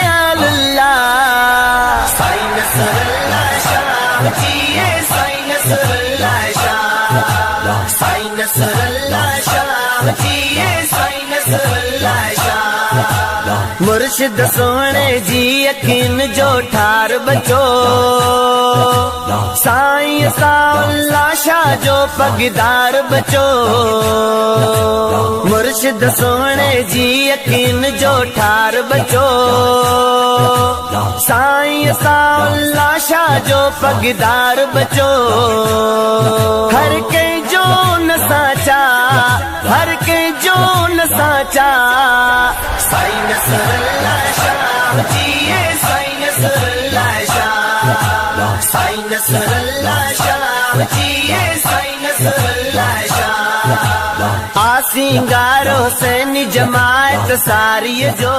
अल्लाह। Sai Nasrallah Shah जिए, Sai Nasrallah Shah, Sai Nasrallah Shah जिए, Sai Nasrallah Shah. मुर्शिद सोने जी यकीन जो ठार बचो, साईं साउल्ला शाह जो पगदार बचो। मुर्शिद सोने जी यकीन जो ठार बचो, साईं साउल्ला शाह जो पगदार बचो। हर के जो न साचा, हर के जो न साचा, साईं नसरुल्लाह शाह जिए, साईं नसरुल्लाह शाह, साईं नसरुल्लाह शाह जिए, साईं नसरुल्लाह शाह। आसिंगारो से जमात सारी जो